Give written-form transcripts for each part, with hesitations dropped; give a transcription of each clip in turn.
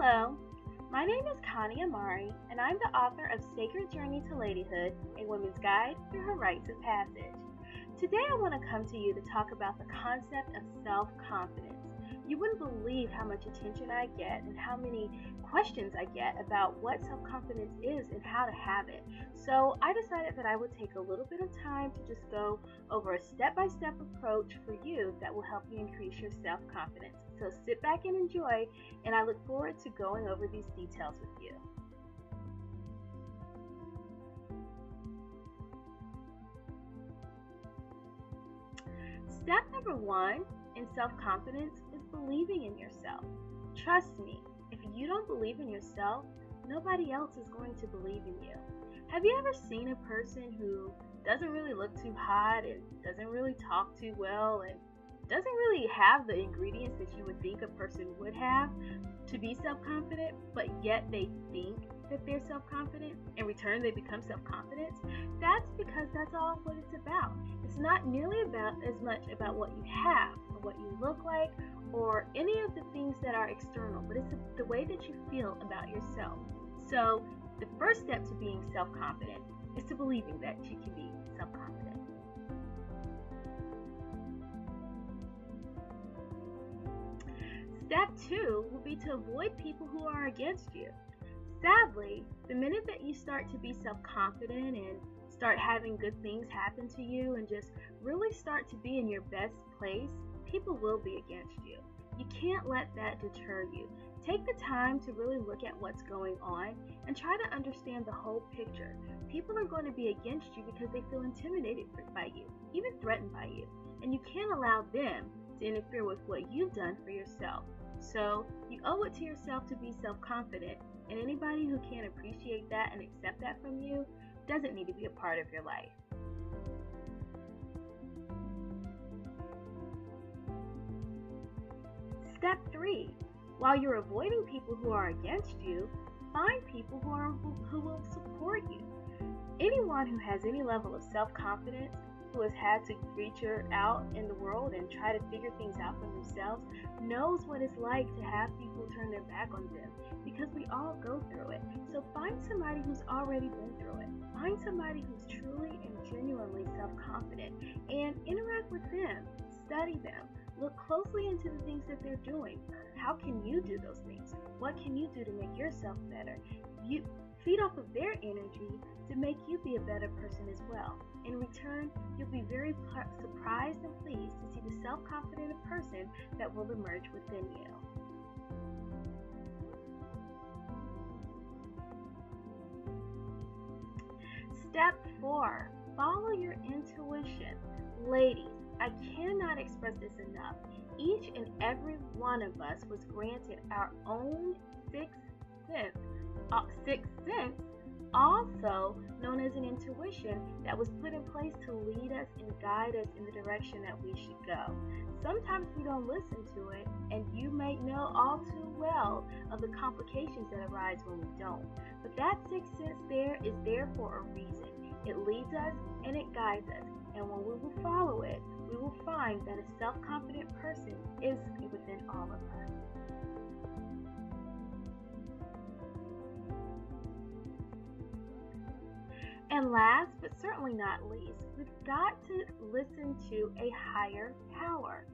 Hello, my name is Connie Amari, and I'm the author of Sacred Journey to Ladyhood, a woman's guide through her rites of passage. Today I want to come to you to talk about the concept of self-confidence. You wouldn't believe how much attention I get and how many questions I get about what self-confidence is and how to have it. So I decided that I would take a little bit of time to just go over a step-by-step approach for you that will help you increase your self-confidence. So sit back and enjoy, and I look forward to going over these details with you. Step number one in self-confidence is believing in yourself. Trust me, if you don't believe in yourself, nobody else is going to believe in you. Have you ever seen a person who doesn't really look too hot and doesn't really talk too well and doesn't really have the ingredients that you would think a person would have to be self-confident, but yet they think that they're self-confident? In return, they become self-confident? That's because that's all what it's about. It's not nearly about as much about what you have or what you look like or any of the things that are external, but it's the way that you feel about yourself. So the first step to being self-confident is to believing that you can be self-confident. Step two will be to avoid people who are against you. Sadly, the minute that you start to be self-confident and start having good things happen to you and just really start to be in your best place, people will be against you. You can't let that deter you. Take the time to really look at what's going on and try to understand the whole picture. People are going to be against you because they feel intimidated by you, even threatened by you, and you can't allow them to interfere with what you've done for yourself. So you owe it to yourself to be self-confident, and anybody who can't appreciate that and accept that from you doesn't need to be a part of your life. Step three, while you're avoiding people who are against you, find people who will support you. Anyone who has any level of self-confidence, who has had to reach out in the world and try to figure things out for themselves, knows what it's like to have people turn their back on them, because we all go through it. So find somebody who's already been through it. Find somebody who's truly and genuinely self-confident and interact with them. Study them. Look closely into the things that they're doing. How can you do those things? What can you do to make yourself better? You feed off of their energy to make you be a better person as well. In return, you'll be very surprised and pleased to see the self-confident person that will emerge within you. Step four, follow your intuition. Ladies, I cannot express this enough. Each and every one of us was granted our own sixth sense, also known as an intuition, that was put in place to lead us and guide us in the direction that we should go. Sometimes we don't listen to it, and you may know all too well of the complications that arise when we don't. But that sixth sense there is there for a reason. It leads us and it guides us, and when we will follow it, we will find that a self-confident person is within all of us. And last, but certainly not least, we've got to listen to a higher power.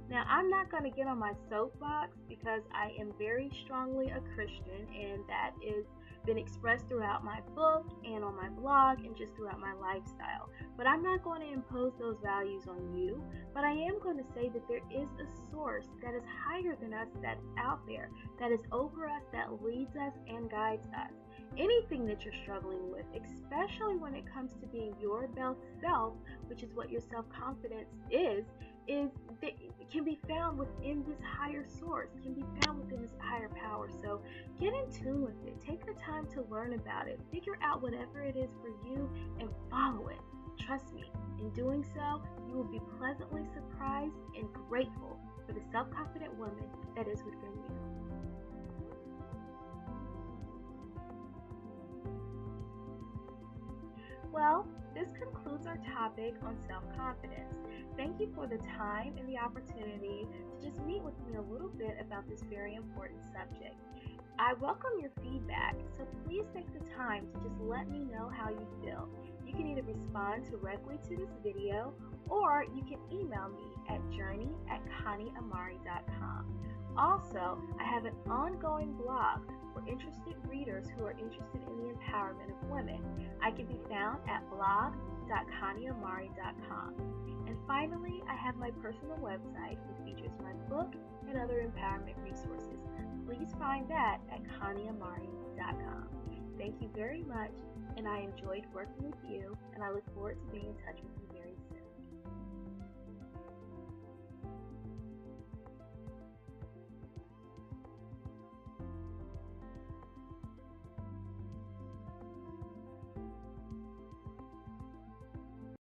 Now, I'm not going to get on my soapbox because I am very strongly a Christian, and that is been expressed throughout my book and on my blog and just throughout my lifestyle. But I'm not going to impose those values on you, but I am going to say that there is a source that is higher than us, that's out there, that is over us, that leads us and guides us. Anything that you're struggling with, especially when it comes to being your best self, which is what your self-confidence is can be found within this higher source, can be found within this higher power. So get in tune with it. Take the time to learn about it. Figure out whatever it is for you and follow it. Trust me, in doing so, you will be pleasantly surprised and grateful for the self-confident woman that is within you. Well, this concludes our topic on self-confidence. Thank you for the time and the opportunity to just meet with me a little bit about this very important subject. I welcome your feedback, so please take the time to just let me know how you feel. You can either respond directly to this video or you can email me at journey@connieamari.com. Also, I have an ongoing blog for interested readers who are interested in the empowerment of women. I can be found at blog.connieamari.com. And finally, I have my personal website which features my book and other empowerment resources. Please find that at connieamari.com. Thank you very much, and I enjoyed working with you, and I look forward to being in touch with you very soon.